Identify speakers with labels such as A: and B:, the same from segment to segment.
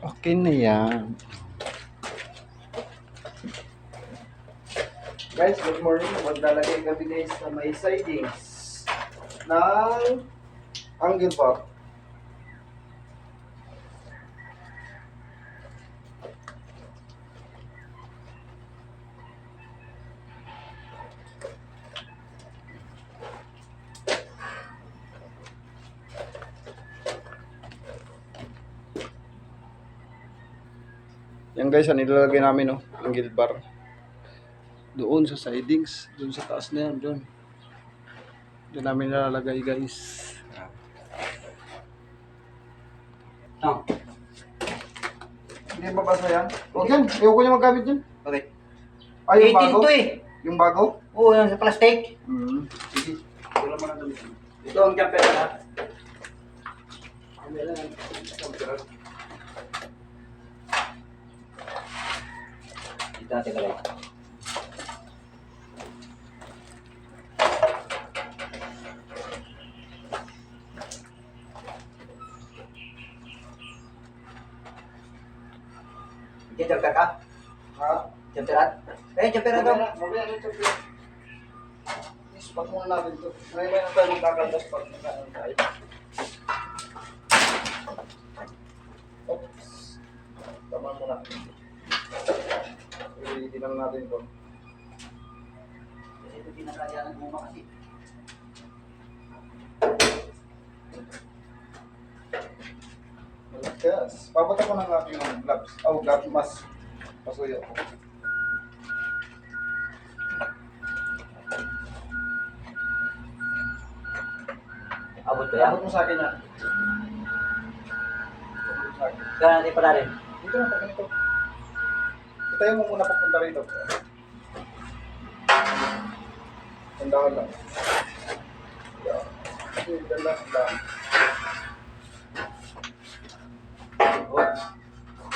A: Okay na yan.
B: Guys, good morning. Maglalagay kami guys na may sidings ng angle bar.
A: Yan guys, ang nilalagay namin, no? Angle bar. Doon sa sidings. Doon sa taas na yan. Doon. Doon namin nilalagay guys.
B: Oh. Hindi mabasa yan? Huwag yan. Ayoko niya magamit yan.
C: Bakit?
B: Ay, yung bago?
C: Ito eh.
B: Yung bago?
C: Oo, yung sa plastic.
B: Sige. Wala mo na damit.
C: Ito ang jumper na.
B: Ano yan?
C: Dito natin lagay. Diyan jumper ka?
B: Ha?
C: Jumperan? Jumperan daw.
B: Mamaya na ito. Ispat muna natin ito. May na tayo magkakaldas pag nagkakaldas tayo. Oops. Tama muna. Hindi lang natin ito.
C: Kasi ito pinakaya ng guma kasi.
B: Yes. Papata ko ng aking gloves. Oh, gloves mas. Pasuyo ko.
C: Abot ko yan.
B: Abot mo sa akin yan. Abot mo sa akin.
C: Kaya natin pala rin.
B: Dito na, ganito. Itayo mo muna papunta rito. Tandahan lang. Yeah. Tandahan.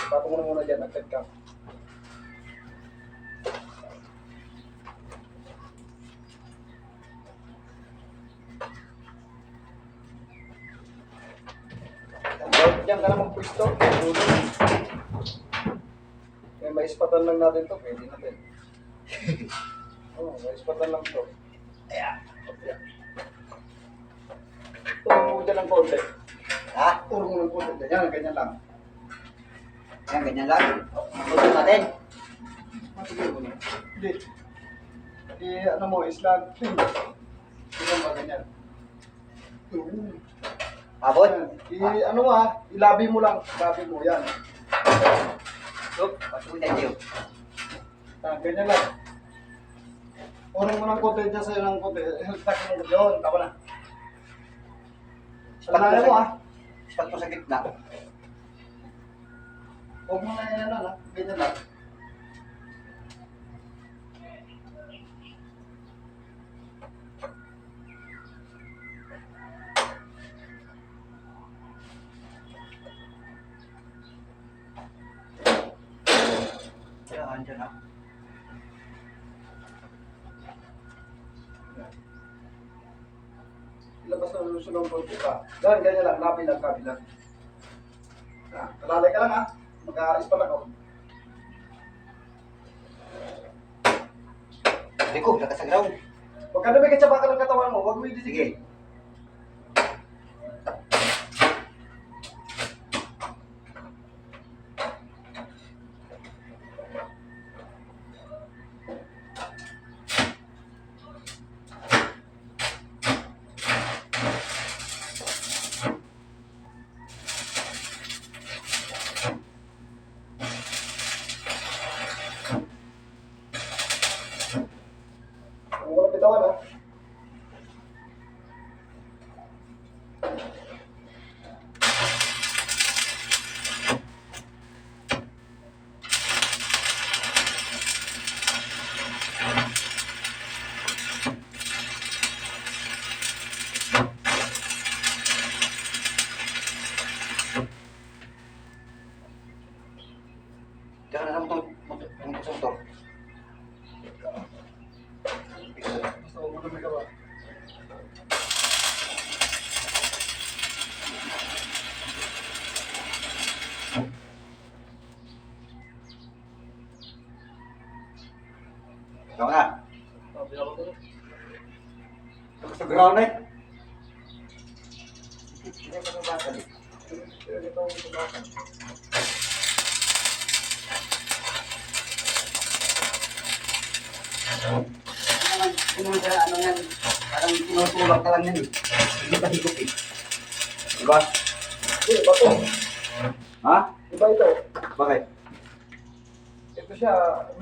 B: Tapo mo na muna dyan, nag-set ka. Diyan ka na magpwisto. May maispatan lang natin to, pwede natin. Oo, maispatan lang to.
C: Ayan.
B: Ayan. Turo mo dyan ng konti.
C: Ha?
B: Turo mo ng konti. Ganyan, ganyan lang.
C: Ayan, ganyan lang. Abot natin.
B: Matigil mo na. Hindi. Ano mo, islag. Ganyan ba, ganyan.
C: Abot?
B: Ano mo ilabi mo lang. Ilabi mo, yan.
C: Oop, patuloy tayo.
B: Ganyan lang. Orong mo ng konti dyan sa'yo ng konti. Heltak mo yun. Tama na. Salahin mo
C: Spat mo sa gitna.
B: Huwag mo na yan lang Ganyan lang.
C: Ayan, dyan ha.
B: Ilabas na susunod ng konti pa. Ganyan lang. Labi lang, kabi lang. Talalay ka lang Mag-aaris pa lang ako.
C: Sabi ko, lakas sa ground.
B: Huwag ka na may katsaba ka ng katawan mo. Huwag mo
C: Sige.
B: i-disigay. Huwag mo na bitawan
C: Diyan na naman itong motor.
B: Basta huwag mo na may gawa.
C: ground eh. Hindi ko nabasa eh.
B: Ito ang tubakan.
C: Ano yan? Parang tinutulak ka lang yan eh. Hindi ka higop eh. Diba?
B: Iba to.
C: Ha?
B: Iba ito.
C: Bakit?
B: Ito siya,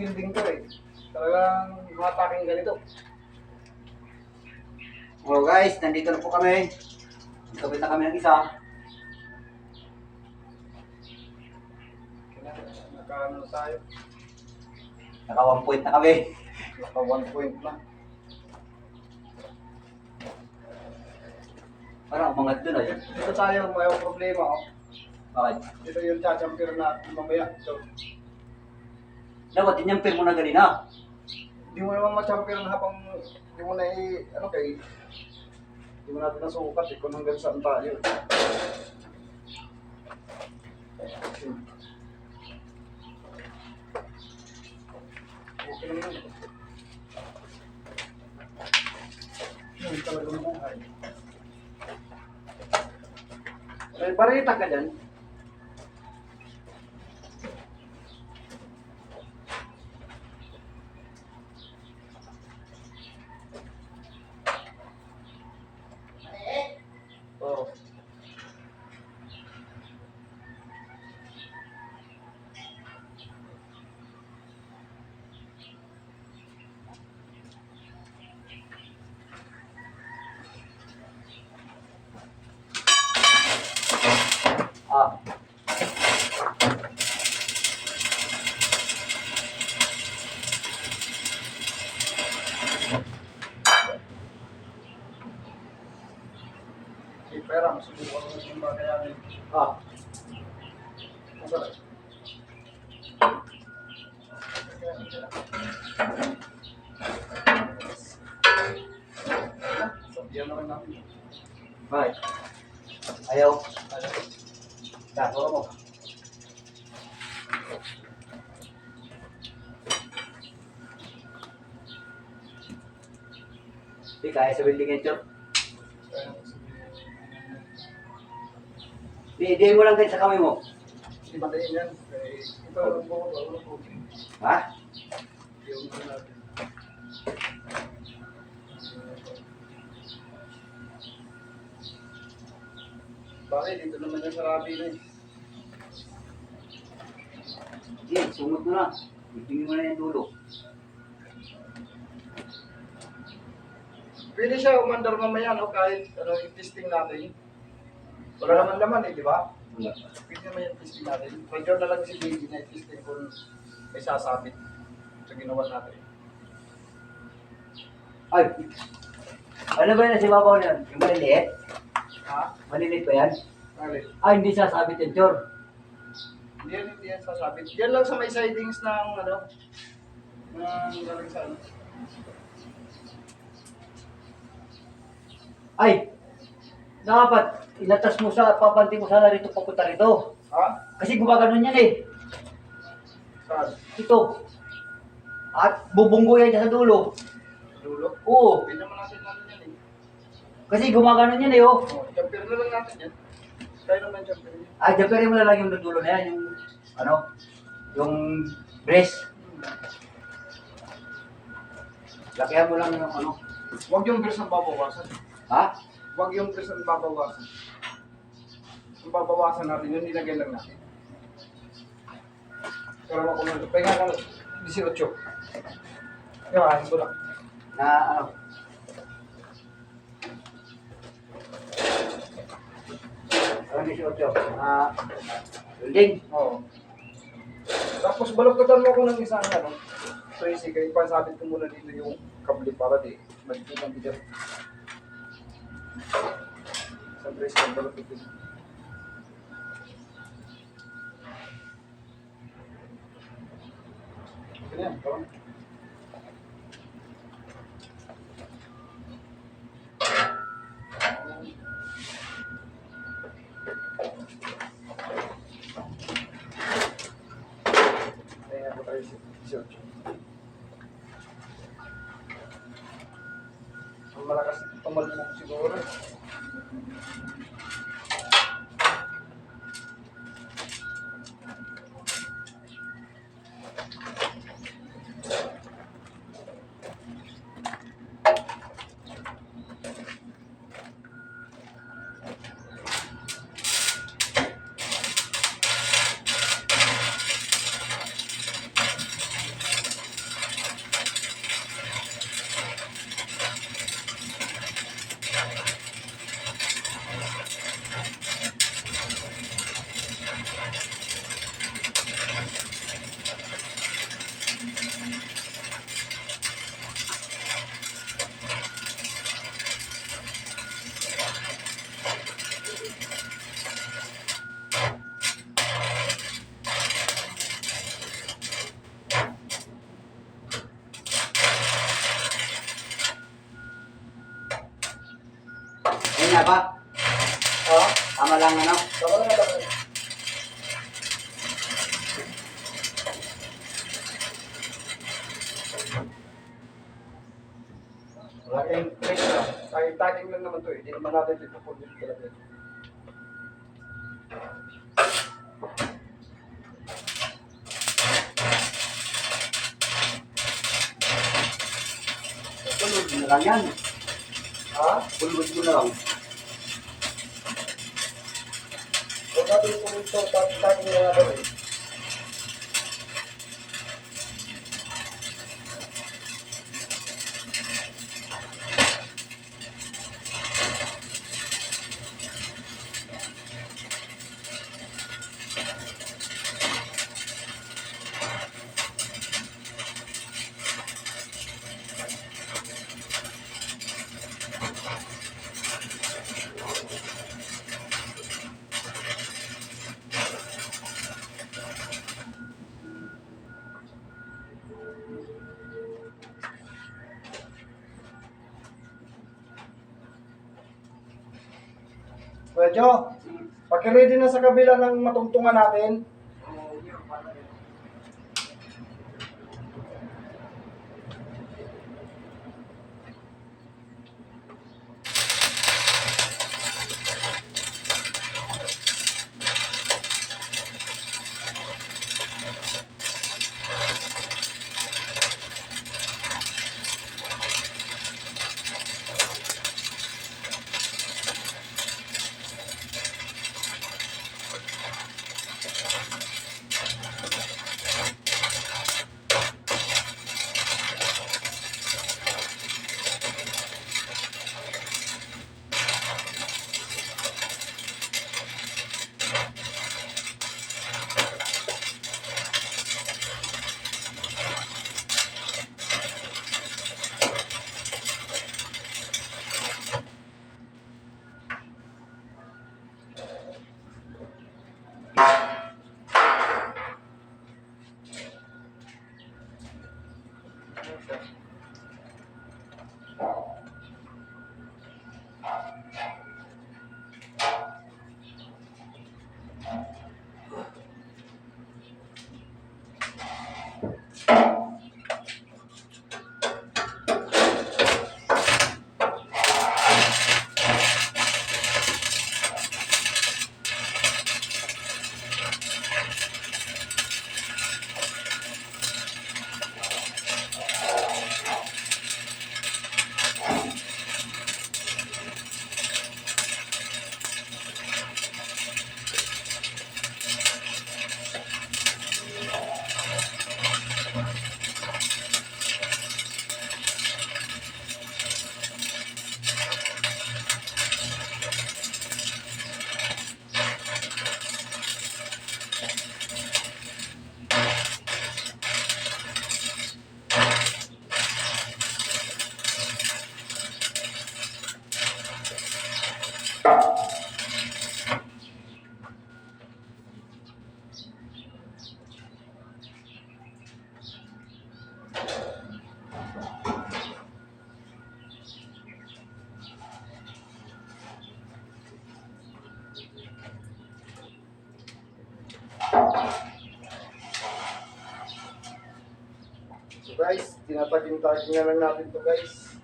B: welding to eh. Talagang mataking ganito.
C: Hello guys, nandito na po kami. Kabit na kami ng isa.
B: Nakaano na tayo.
C: Naka 1 point na kami.
B: Naka 1 point na.
C: Parang umangat doon ay.
B: Dito tayo, may problema oh.
C: Bakit?
B: Ito yung chachampier natin mamaya. So,
C: Dapat inyampir mo na ganina.
B: hindi mo naman machampier habang hindi mo na ano kay hindi mo natin nasukat kung hanggang saan tayo. Okay lang yun. Yun talagang buhay. May barita ka dyan? Oo.
C: Ah.
B: May pera, masubukan ko yung bagayanin.
C: Ah.
B: Masarap. Sabihan naman namin.
C: Bakit? Ayaw. Gagawa mo. Hindi kaya sa building ito. Di mo lang din sa kamay mo.
B: Hindi madayin yan. Ito ang buko.
C: Ha?
B: Yung natin. Bakit? Dito naman yung sarabi na eh.
C: Sige, sumot mo na. Tingin mo na yung dulo.
B: Pwede siya umandar mamaya no, kahit ano, i-testing natin. Wala naman laman eh, di ba?
C: Wala.
B: Pwede naman yung testing natin. Medyo na lang si Baby na i-testing kung may sasabit sa ginawa natin.
C: Ay! Ano ba yun na si Babaw niyan? Yung maliliit?
B: Ha?
C: Maliliit ba yan?
B: Alin?
C: Ay, hindi sasabit yan, Chor.
B: Hindi yan sasabit. Yan lang sa may sidings ng ano, galing sa ano.
C: Ay! Dapat, inatas mo sa, papanti mo sana rito papunta rito.
B: Ha?
C: Kasi gumaganon yan eh.
B: Saan?
C: Ito. At bubunggo yan dyan sa dulo.
B: Dulo?
C: Oo.
B: Pwede naman natin natin yan eh.
C: Kasi gumaganon yan eh, oh.
B: Jumper na lang natin yan. Kaya naman jumper yan.
C: Ay, dyan mo na lang yung dulo na yan, yung, ano, yung brace. Lakihan mo lang yung ano.
B: Huwag yung verse ang babawasan.
C: Ha?
B: Huwag yung verse ang babawasan. Ang babawasan natin, yung nilagay lang natin. Pero ako na ito. Pahinga ka na. 18. Kaya, ko lang.
C: Na, ano. Ano 18? Building.
B: Oo. Tapos baluktutan mo ako ng isang ano. So easy, kaya pasabit ko muna dito yung kable para di magiging ang bigat. Sa brace ko baluktutin. Ganyan, parang. Kaya ako tayo si 18. Ang malakas tumalbog. Siguro.
C: Ayun na ba?
B: Ha?
C: Tama lang ano?
B: Baka na lang. Wala kayong trace na. Tagging lang naman to eh. Hindi naman natin dito po dito talaga.
C: Pulwod mo na lang yan.
B: Ha?
C: Pulwod mo na lang.
B: Huwag natin po dito. Tagging lang natin eh. Medyo, pag-ready na sa kabila ng matungtungan natin. So guys, tinataging-taging na lang natin to guys.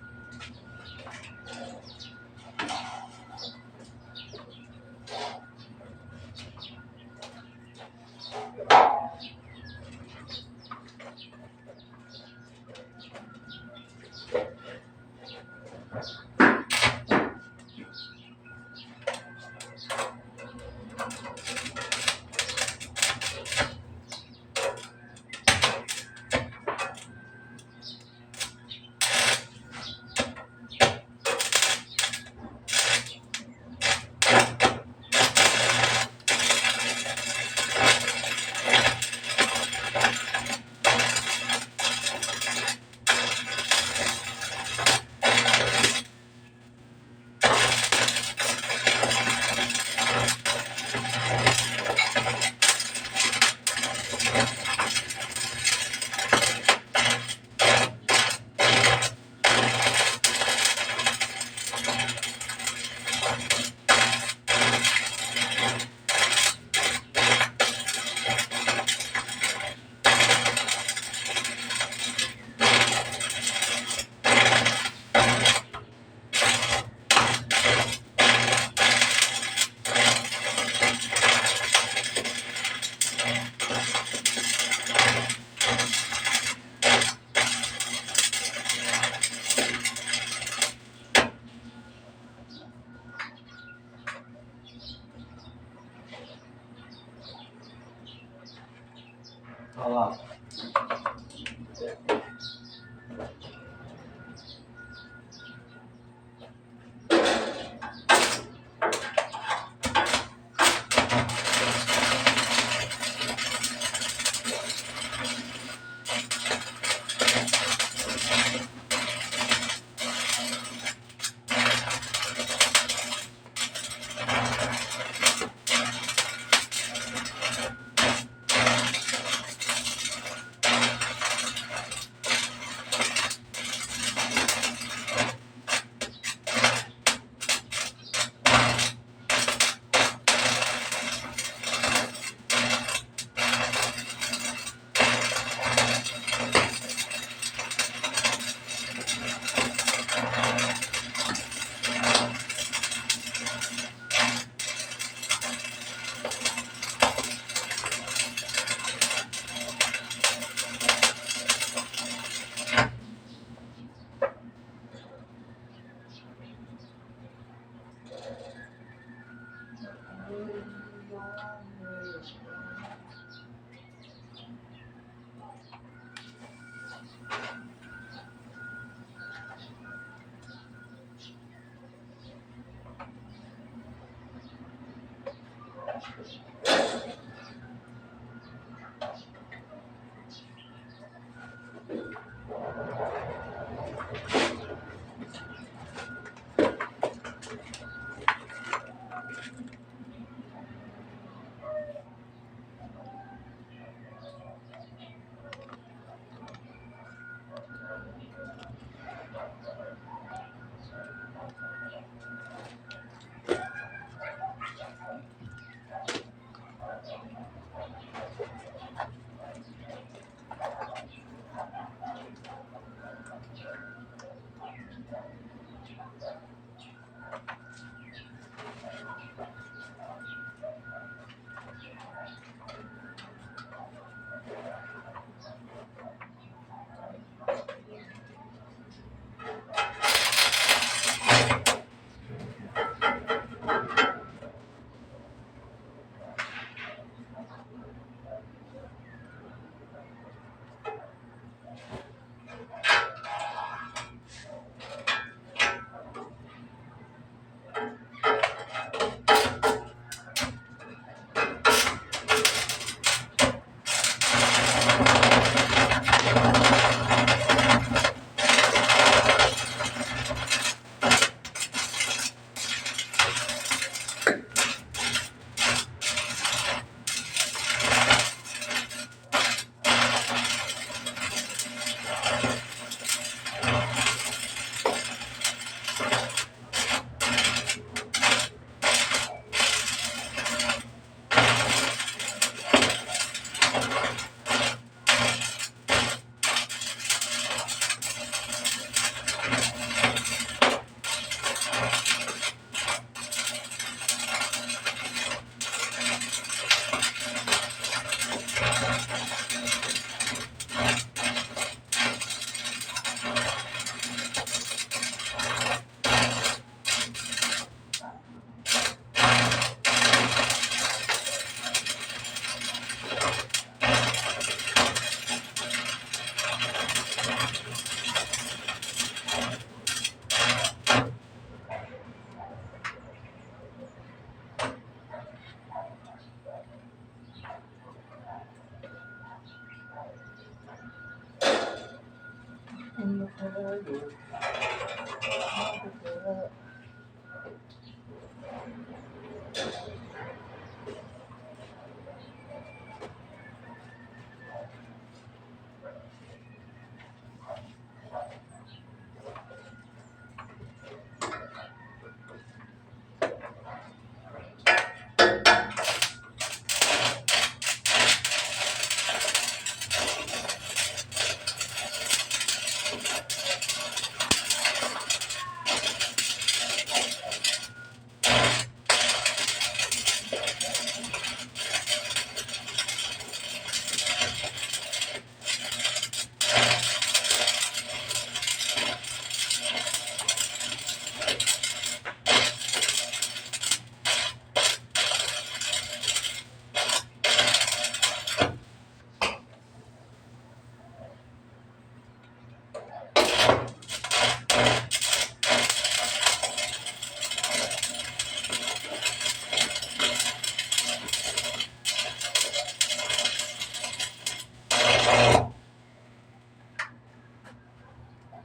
C: Oo.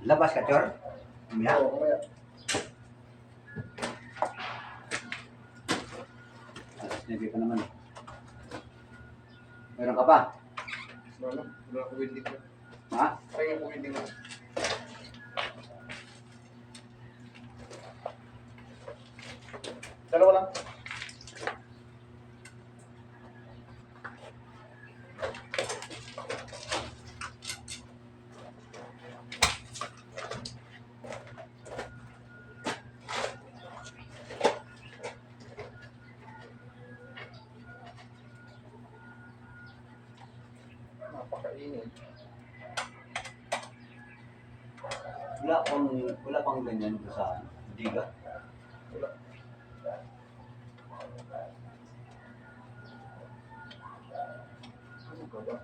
C: Labas ka, Chor. Mamaya.
B: Oo, mamaya.
C: Alas 9 pa naman. Meron ka pa?
B: Wala ko winding ko.
C: Ha?
B: Kaya ko winding ko. Dalawa lang. Napakainit.
C: Wala pang ganyan sa diga.
B: Wala. Ano ka ba?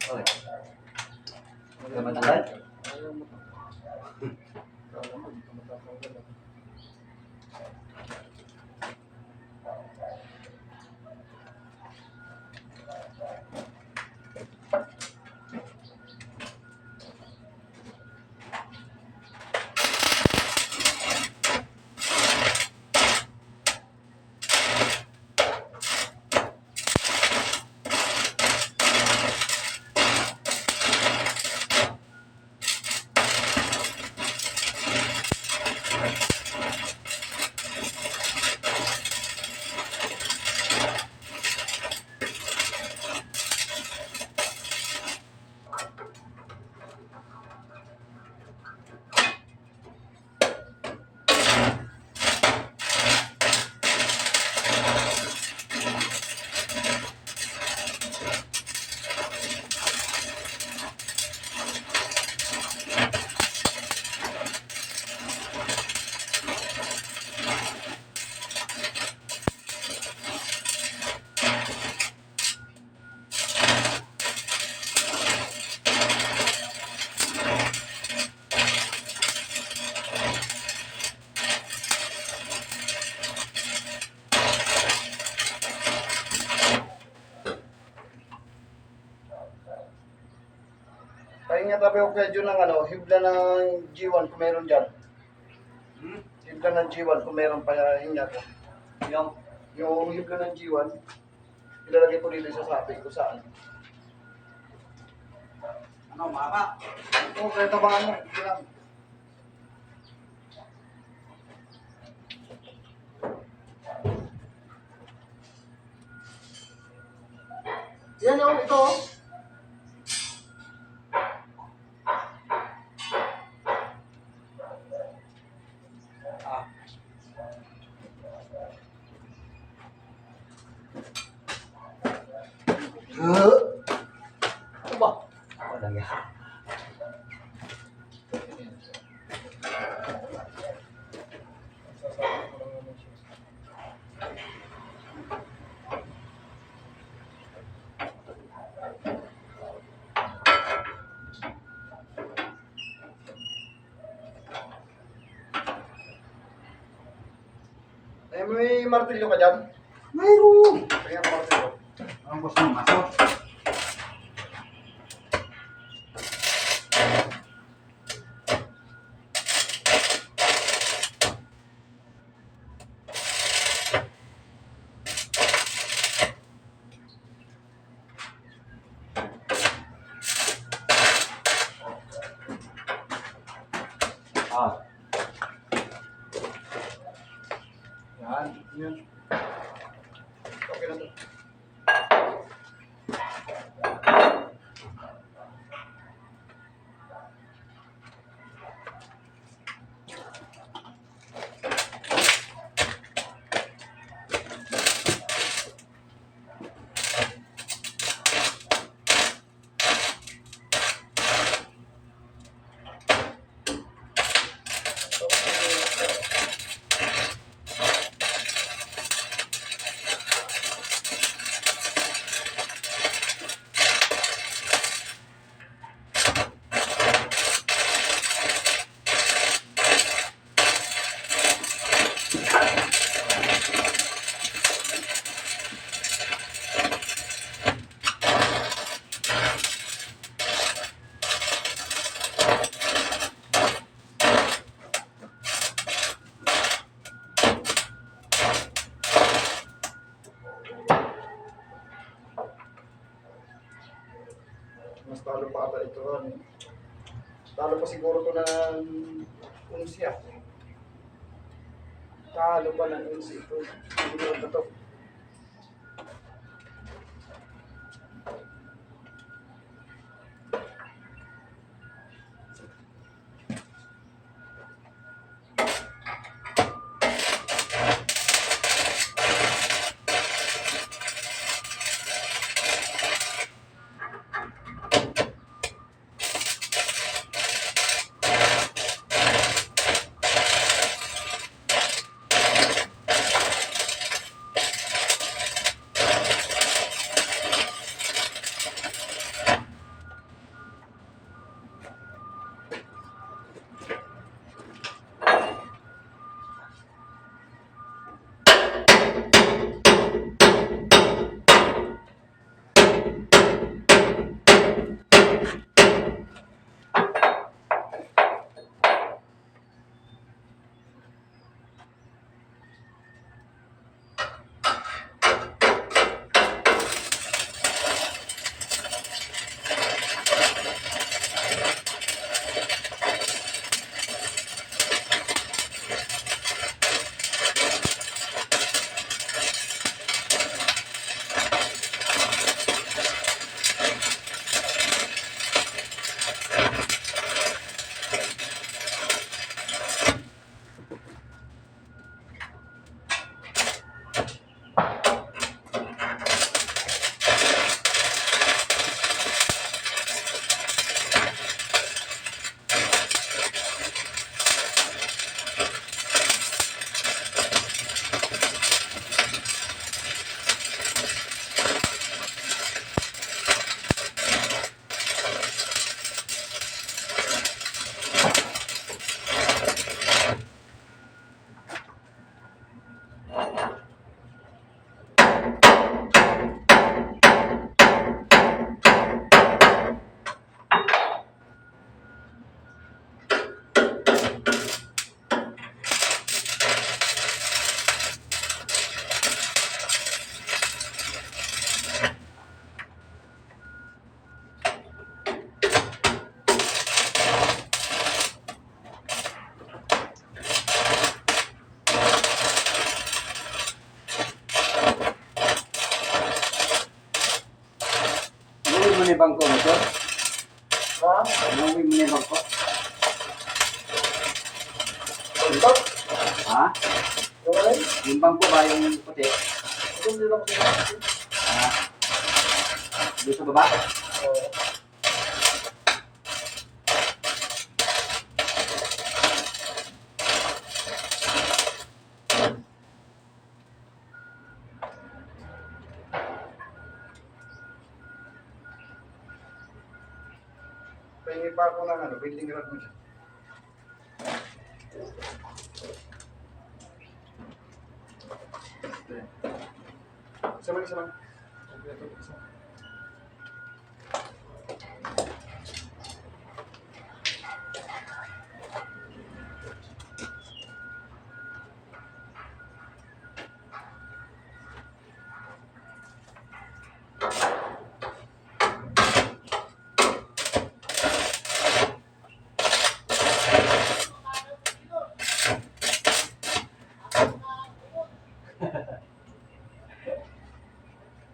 C: Okay. Wala matanggal?
B: Ayaw mo. Kala mo, hindi ka matatanggal. Pahinga tabi ako kay Jun ng hibla ng G1 kung meron dyan. Hibla ng G1 kung meron pa hinga ko. Yung hibla ng G1, ilalagay ko dito sa sabi ko saan.
C: Ano, mama?
B: Oo, kaya tabangan mo. Sige lang. Yan o, ito o. Ano ba?
C: Walang yan.
B: Sasabi ko lang naman siya. May martilyo ka dyan?
C: Mayroon!
B: Kaya martilyo.
C: Ang gusto mo, maso? Ah,
B: Yan. Yan. Okay na to. talo pa ata ito. Talo pa siguro ito ng unsya. Talo pa ng unsya ito. Hindi na ito.
C: Inuwi mo na yung bangko mo, sir?
B: Ha?
C: Inuwi mo na yung bangko?
B: Ito?
C: Ha?
B: Yung alin?
C: Yung bangko ba yung puti?
B: Ito hindi lang kasi natin.
C: Ha? Doon sa baba?
B: Oo. Pahingi pa ako ng building rod mo dyan. Isa lang, isa lang. Isa.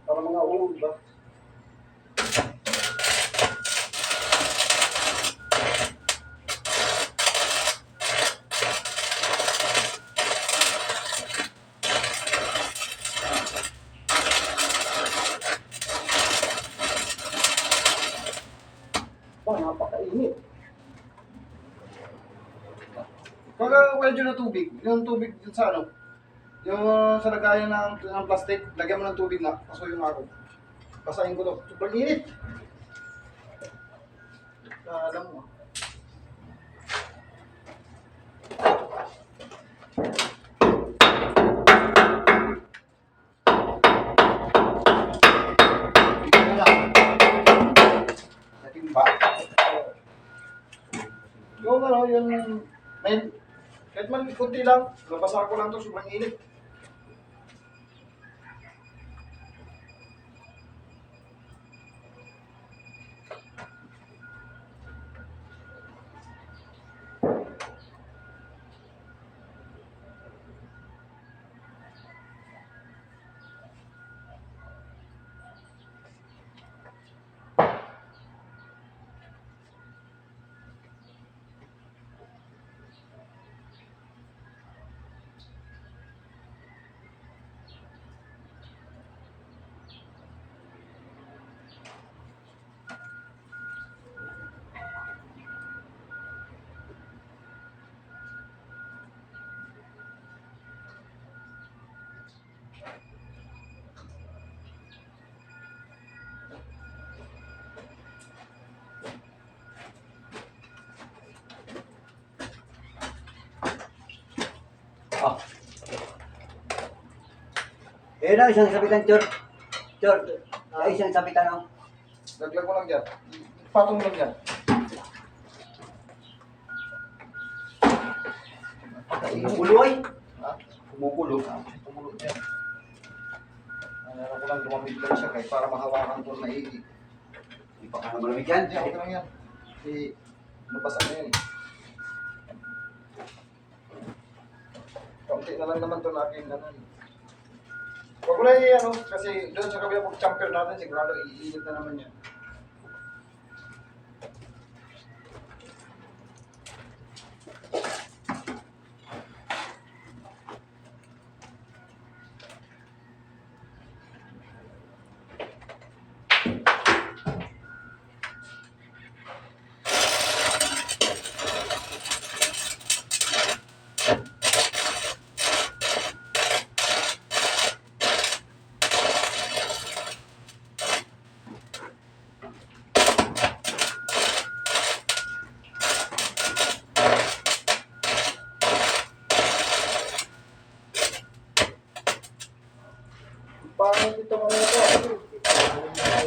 B: Para mga ulo, di ba? Napakainit. Pagka medyo na tubig, yung tubig dun sa ano, yung sa lagayan ng plastic, lagyan mo ng tubig na, pasuyin mo ako. Basahin ko to. Sobrang init. Alam mo.
C: Dito na lang. Sa timba.
B: Yung ano, yung may, kahit man kunti lang, nabasa ko lang to, sobrang init.
C: Oh. Eh na, isang sabitan, Chor. Chor, isang sabitan, oh.
B: Laglag mo lang dyan. Patong lang dyan.
C: Kumukulo ay.
B: Ha?
C: Kumukulo.
B: Tumulog dyan. Ano ko lang lumamig lang siya kahit para mahawakan ko na maigi.
C: Hindi pa ka na malamig yan.
B: Hindi, okay lang yan. Kasi nabasa na yan eh. Kaunti na lang naman ito na akin. Huwag mo na ano, kasi doon sa kabila pag-champer natin, sigurado iinit na naman yan. Pangit itong ano ito.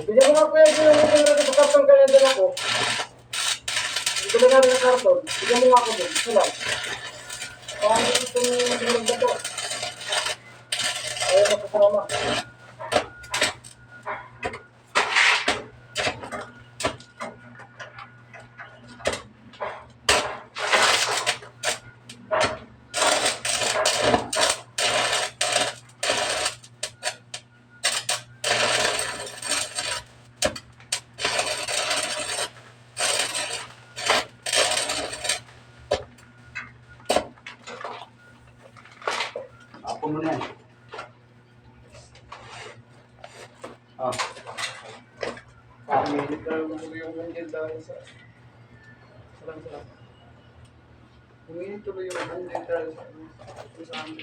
B: Bigyan mo nga kuya, bigyan mo nga sa karton kaya din ako. Bigyan mo nga sa karton. Bigyan mo nga ako din. Ito lang. Pangit itong bilog na ito. Ayaw na kasama.
C: Apon mo na yan. Oh.
B: Pangit na yung handle dahil sa... Salang. Huminit tuloy yung handle dahil sa amin.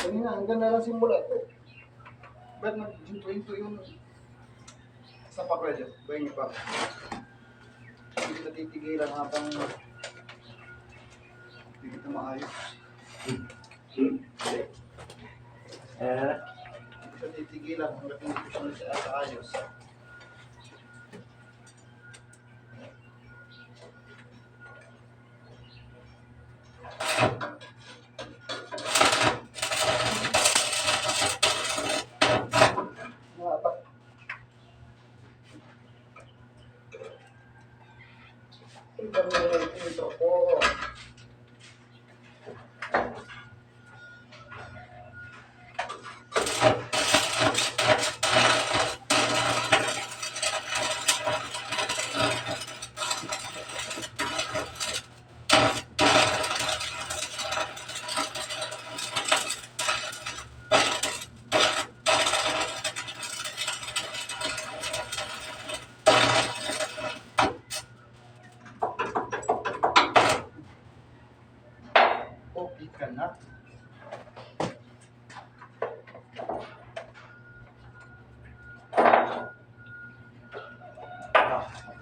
B: Kanina, hanggang na lang simula ito. Ba't nag-hinto-hinto yung... Sa pa pwede, bayin niyo pa. Hindi kita titigilan habang... Hindi kita maayos. Hindi kita titigilan hanggang hindi ko siya sa ayos. Ito po.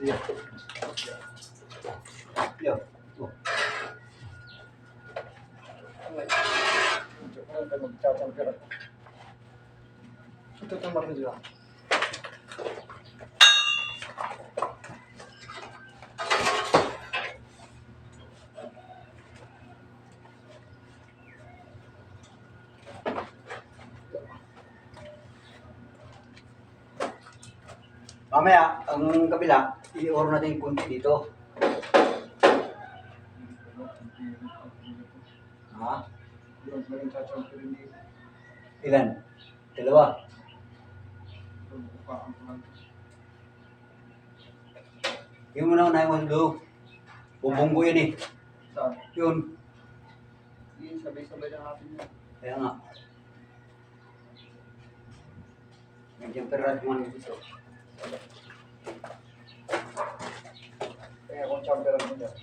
C: Iya. Iya. Oh.
B: Ano ka magchamper ako? Ito itong marami dyan.
C: Mamaya, ang kabila, i-order natin yung kunti dito. Ha?
B: Yun, may chachamper hindi.
C: Ilan? Dalawa. Yung muna unahin mo sa loob. Bubong ko yan eh.
B: Saan?
C: Yun.
B: Hindi, sabay-sabay lang natin yan.
C: Kaya nga. Medyo perat mo naman dito.
B: Kaya kung champer mo dyan.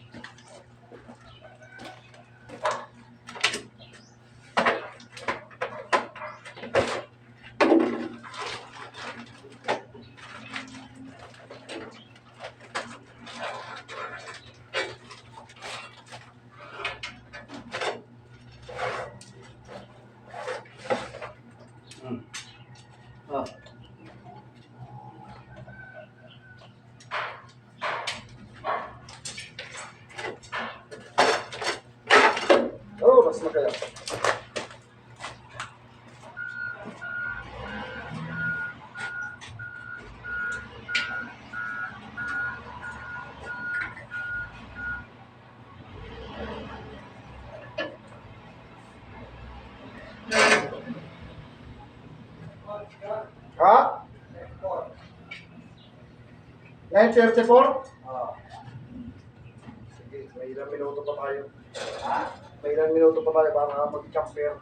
C: Hmm. Oh.
B: Oo, mas magaya. Ha? 9:34?
C: Oh.
B: Sige, may ilang minuto pa tayo.
C: Ha?
B: May ilang minuto pa tayo para mag-champer.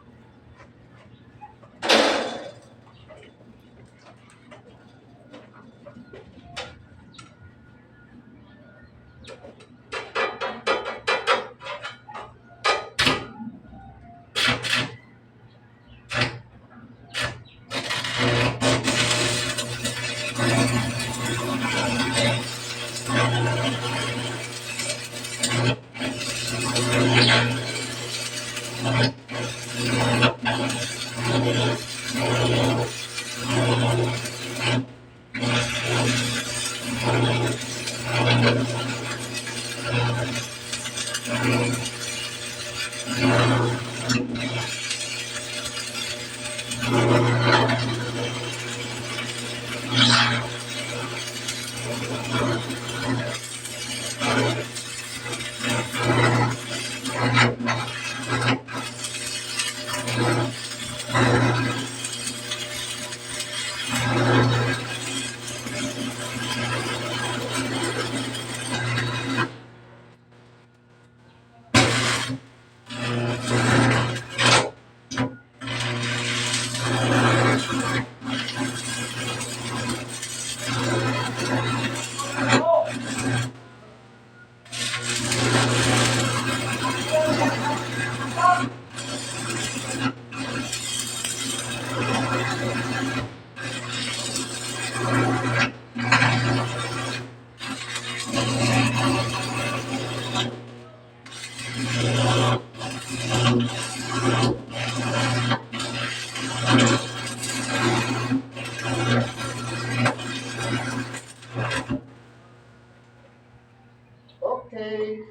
B: Okay.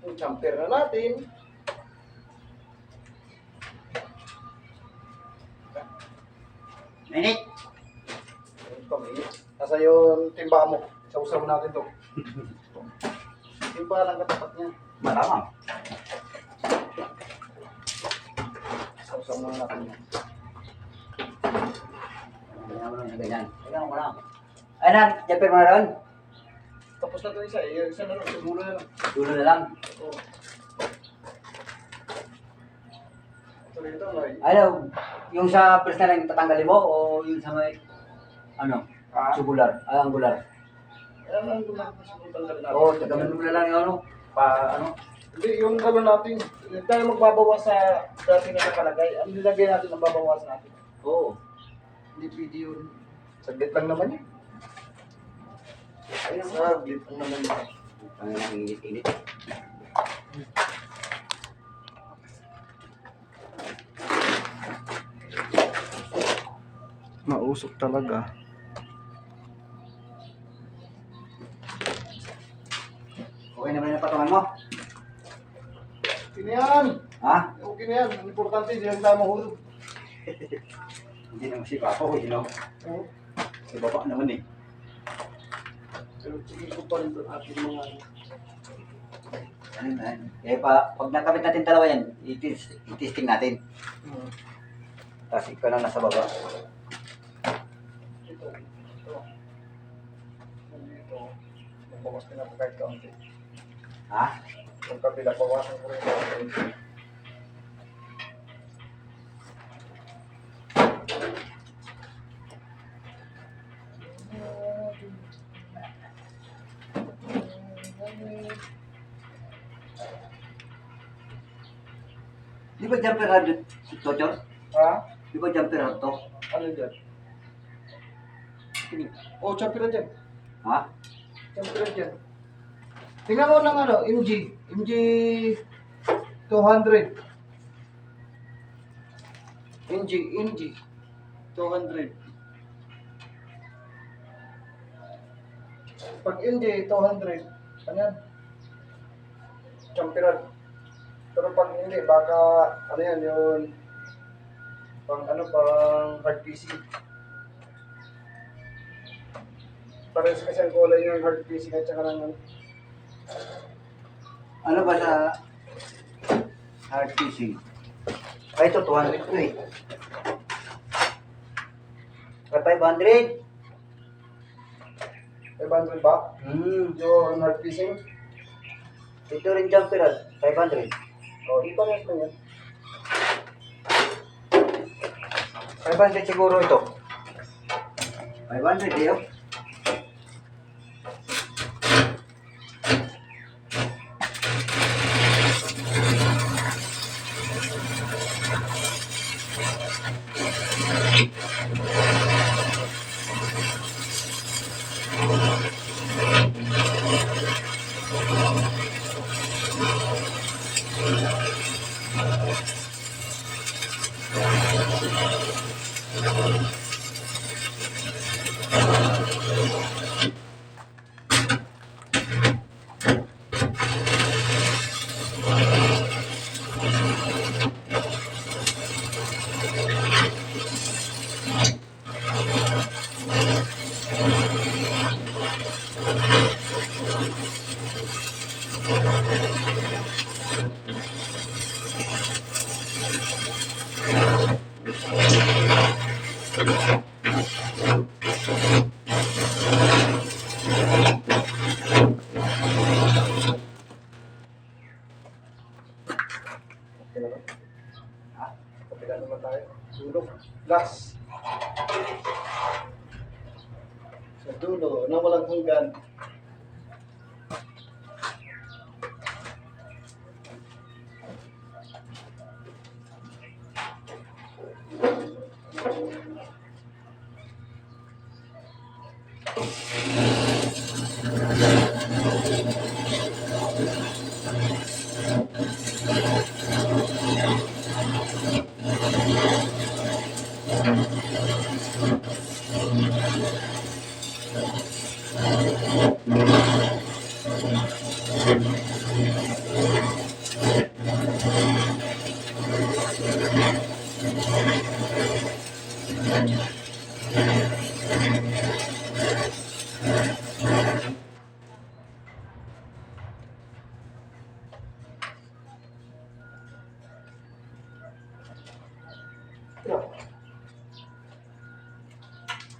B: Yung champer na natin.
C: Mainit.
B: Nasa yung timba mo. Sausaw natin to. Timba lang katapat niya.
C: Malamang.
B: Sausaw muna natin yan.
C: Ganyan mo lang na ganyan. Ganyan mo lang. Ayun, Jumper mo na ron.
B: Tapos na ito isa. Yung isa na lang. Siguro na lang.
C: Dulo na lang.
B: Oo. Tuloy ito, Noy.
C: Ano, yung sa press na lang tatanggalin mo o yung sa may, ano,
B: Ha?
C: tubular, angular.
B: Ayan lang gumamit sa tanggalin natin.
C: Oo, tagamin mo na lang yung ano, ano.
B: Hindi, yung gano'n natin. Hindi tayo magbabawas sa dati na nakalagay. Ang nilagay natin ang babawasan natin.
C: Oo.
B: Hindi pwede yun. Saglit lang naman yun.
C: Ayun,
B: Saglit ang naman.
C: ang init-init.
A: Mausok talaga.
C: Okay naman yung patungan mo?
B: Okay na yan.
C: Ha?
B: Okay na yan. Ang importante, hindi lang tayo mahulog.
C: Hindi naman si Papa, you know.
B: Oo.
C: Si Baba naman eh.
B: Pero sige ko pa rin doon ating mga
C: Ano na. Eh, pag nakabit natin dalawa yan, i-testing natin. Tapos ikaw na nasa baba.
B: ito. Dito. Magbawas ka na po kahit kaunti.
C: Ha?
B: Yung kabila, bawasan ko rin kaunti.
C: Di ba jumper hard to, Chor?
B: Ha?
C: Di ba jumper hard to?
B: Ano dyan? Oh, champion dyan.
C: Ha?
B: Champion dyan. Tingnan mo ng ano, MG. MG 200. MG 200. Pag MG 200, ano yan? Champion. Pero pag hindi, baka, ano yan, yun, pang hard PC. Parehas kasi ang kulay yung hard PC at saka ng
C: Ano ba sa hard PC? Ay, ito 200 to eh. Ay, 500?
B: 500 ba? Yung hard PC.
C: Ito rin jumper hard, 500.
B: O, di parehas lang yan.
C: 500 siguro ito. 500 eh, oh.
B: Okay na ba? Kapila naman tayo. Dulo. Gas. Sa dulo, na walang hanggan.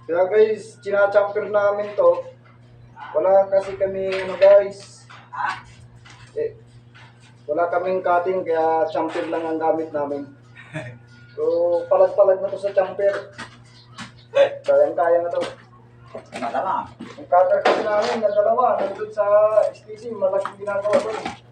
B: Kaya guys, chinachamper namin to. Wala kasi kami, guys. Eh, wala kaming cutting, kaya champer lang ang gamit namin. So, palag-palag na to sa champer. Kayang-kaya na to.
C: Madama.
B: Ang cutter kasi namin na dalawa, nandun sa STC, malaking ginagawa doon.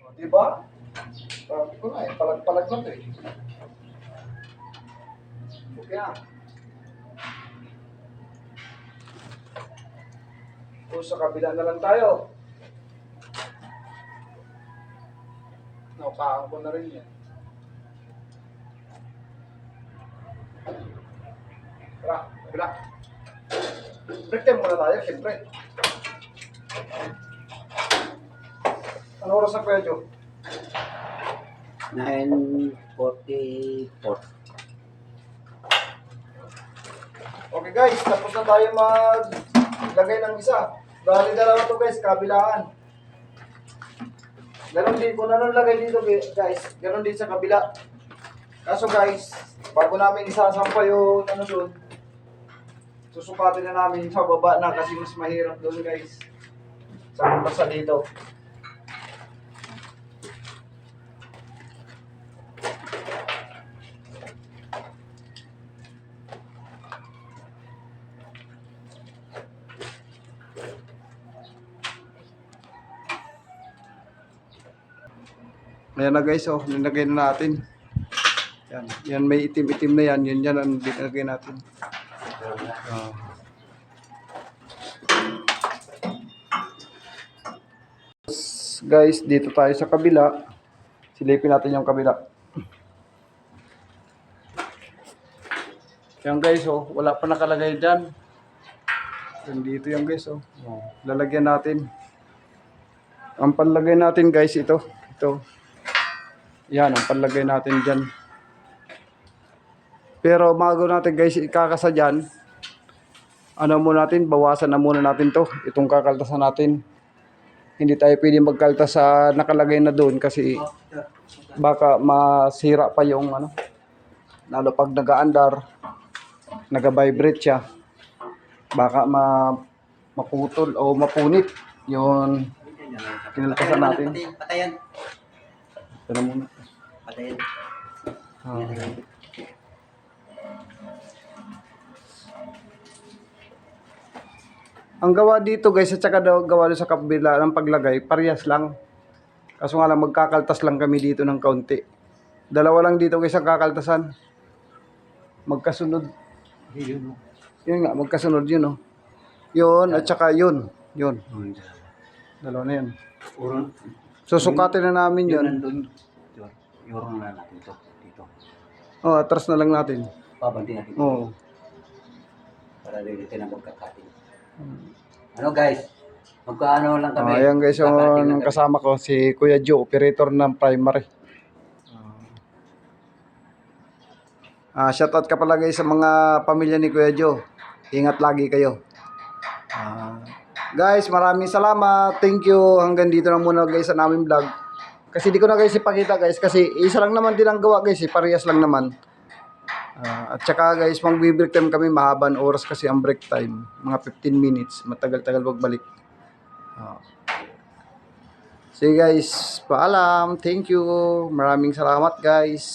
B: O, diba? Sabi ko na eh, palag-palag na to eh. Okay na. O, sa kabila na lang tayo. Naukaan ko na rin yan. Tara, kabila. Break time muna tayo, siyempre. Ano oras na Kuya Joe?
C: 9:44.
B: Okay guys, tapos na tayo maglagay ng isa. Bali dalawa to guys, kabilaan. Ganon din, kung ano lagay dito guys, ganon din sa kabila. Kaso guys, bago namin isasampa yung ano doon, susukatin na namin sa baba na kasi mas mahirap doon guys. Sa dito.
A: Ayan na guys, oh, nilagay na natin. Yan, yan may itim-itim na yan, yan ang nilagay natin. Ah. Guys, dito tayo sa kabila. Silipin natin yung kabila. Yan guys, oh, wala pa nakalagay dyan. Yan dito yan guys, oh. Lalagyan natin. Ang panlagay natin guys, ito. Yan, ang panlagay natin dyan. Pero bago natin guys ikakasa dyan, ano muna natin, bawasan na muna natin to. Itong kakaltasan natin. Hindi tayo pwede magkaltas sa nakalagay na doon kasi baka masira pa yung ano. Lalo pag nag-aandar, nag-vibrate siya. Baka maputol o mapunit yung kinaltasan natin.
C: Patayan.
A: Pero muna.
C: Patayan.
A: Ang gawa dito guys, at saka daw gawa doon sa kabila ng paglagay, parehas lang. Kaso nga lang magkakaltas lang kami dito ng kaunti. Dalawa lang dito guys ang kakaltasan. Magkasunod. Yun nga, magkasunod yun oh. Yun, at saka yun. Yun. Dalawa na yun. Susukatin na namin yun.
C: Yorong na natin to dito.
A: Oh, atras na lang natin.
C: Pabanti natin.
A: Oo.
C: Para dito na magkakatin. Ano guys? Magkaano lang kami.
A: Ayan guys,
C: Kakatin lang
A: yung
C: kami.
A: kasama ko, si Kuya Joe, operator ng primary. Shoutout ka pala guys sa mga pamilya ni Kuya Joe. Ingat lagi kayo. Guys, maraming salamat. Thank you. Hanggang dito na muna guys sa naming vlog. Kasi di ko na guys ipakita guys. Kasi isa lang naman din ang gawa guys. Parehas lang naman. At saka guys, mag-break time kami. Mahabang oras kasi ang break time. Mga 15 minutes. Matagal-tagal magbalik. Sige guys, paalam. Thank you. Maraming salamat guys.